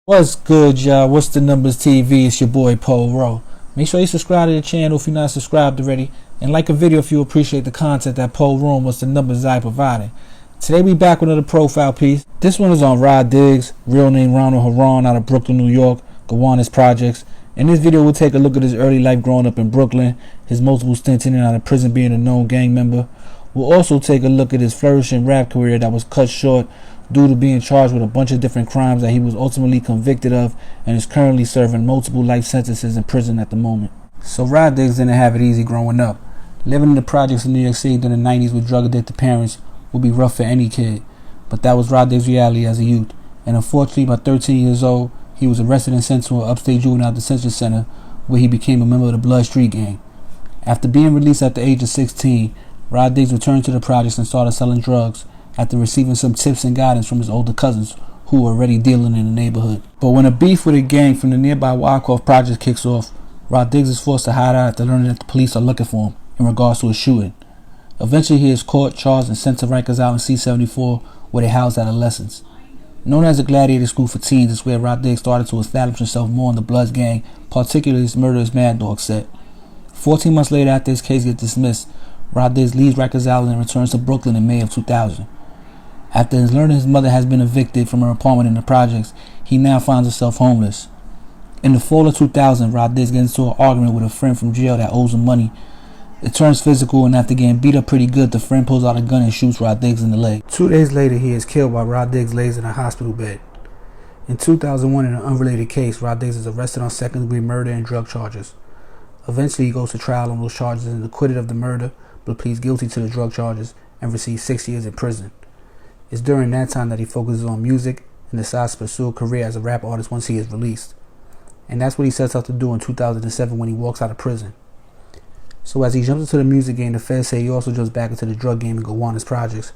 What's good, y'all? What's the numbers TV? It's your boy Paul Rowe. Make sure you subscribe to the channel if you're not subscribed already, and like a video if you appreciate the content that Paul Rowe What's the Numbers I providing. Today we back with another profile piece. This one is on Rod Diggs, real name Ronald Haran, out of Brooklyn, New York, Gowanus Projects. In this video we'll take a look at his early life growing up in Brooklyn, his multiple stints in and out of prison being a known gang member. We'll also take a look at his flourishing rap career that was cut short due to being charged with a bunch of different crimes that he was ultimately convicted of and is currently serving multiple life sentences in prison at the moment. So Rod Diggs didn't have it easy growing up. Living in the projects in New York City during the 90s with drug addicted parents would be rough for any kid, but that was Rod Diggs' reality as a youth. And unfortunately, by 13 years old, he was arrested and sent to an upstate juvenile detention center where he became a member of the Blood Street Gang. After being released at the age of 16, Rod Diggs returned to the projects and started selling drugs after receiving some tips and guidance from his older cousins who were already dealing in the neighborhood. But when a beef with a gang from the nearby Wyckoff project kicks off, Rod Diggs is forced to hide out after learning that the police are looking for him in regards to a shooting. Eventually he is caught, charged, and sent to Rikers Island C-74 where they house adolescents. Known as a gladiator school for teens, is where Rod Diggs started to establish himself more in the Bloods gang, particularly his murderous Mad Dog set. 14 months later, after his case gets dismissed, Rod Diggs leaves Rikers Island and returns to Brooklyn in May of 2000. After learning his mother has been evicted from her apartment in the projects, he now finds himself homeless. In the fall of 2000, Rod Diggs gets into an argument with a friend from jail that owes him money. It turns physical, and after getting beat up pretty good, the friend pulls out a gun and shoots Rod Diggs in the leg. 2 days later, he is killed while Rod Diggs lays in a hospital bed. In 2001, in an unrelated case, Rod Diggs is arrested on second-degree murder and drug charges. Eventually, he goes to trial on those charges and is acquitted of the murder, but pleads guilty to the drug charges and receives 6 years in prison. It's during that time that he focuses on music and decides to pursue a career as a rap artist once he is released. And that's what he sets out to do in 2007 when he walks out of prison. So as he jumps into the music game, the feds say he also jumps back into the drug game and Gowanus Projects.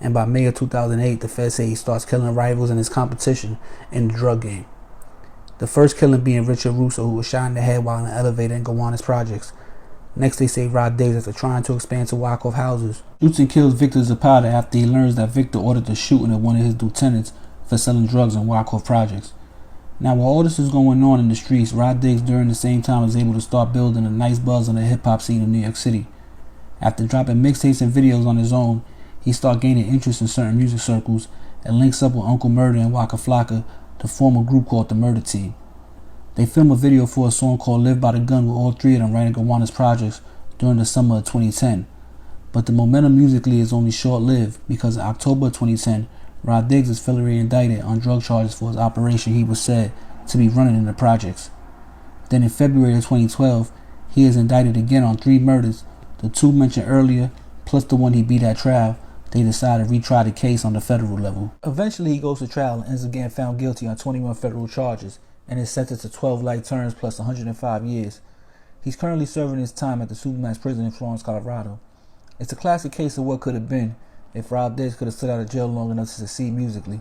And by May of 2008, the feds say he starts killing rivals in his competition in the drug game. The first killing being Richard Russo, who was shot in the head while in an elevator in Gowanus Projects. Next, they say Rod Diggs after trying to expand to Wyckoff houses shoots and kills Victor Zapata after he learns that Victor ordered the shooting of one of his lieutenants for selling drugs in Wyckoff Projects. Now, while all this is going on in the streets, Rod Diggs during the same time is able to start building a nice buzz on the hip-hop scene in New York City. After dropping mixtapes and videos on his own, he starts gaining interest in certain music circles and links up with Uncle Murder and Waka Flocka to form a group called the Murder Team. They film a video for a song called Live by the Gun with all three of them writing Gowanus Projects during the summer of 2010. But the momentum musically is only short-lived because in October 2010, Rod Diggs is federally indicted on drug charges for his operation he was said to be running in the projects. Then in February of 2012, he is indicted again on 3 murders, the 2 mentioned earlier, plus the one he beat at trial. They decide to retry the case on the federal level. Eventually he goes to trial and is again found guilty on 21 federal charges and is sentenced to 12 life terms plus 105 years. He's currently serving his time at the Supermax prison in Florence, Colorado. It's a classic case of what could have been if Rod Diggs could have stood out of jail long enough to succeed musically.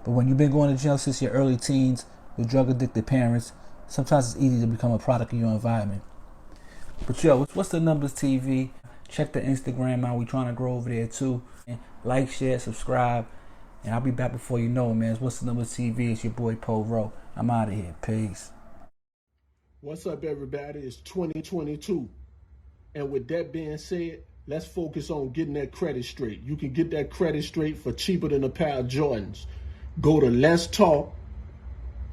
But when you've been going to jail since your early teens with drug-addicted parents, sometimes it's easy to become a product of your environment. But yo, what's the numbers TV? Check the Instagram out. We trying to grow over there too. Like, share, subscribe, and I'll be back before you know it, man. It's What's the Numbers TV? It's your boy Paul Rowe. I'm out of here. Peace. What's up, everybody? It's 2022. And with that being said, let's focus on getting that credit straight. You can get that credit straight for cheaper than a pair of Jordans. Go to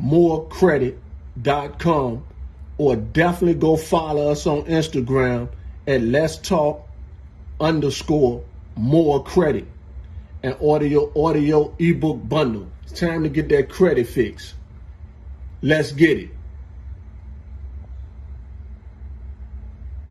letstalkmorecredit.com or definitely go follow us on Instagram at letstalk_morecredit and order your audio ebook bundle. It's time to get that credit fix. Let's get it.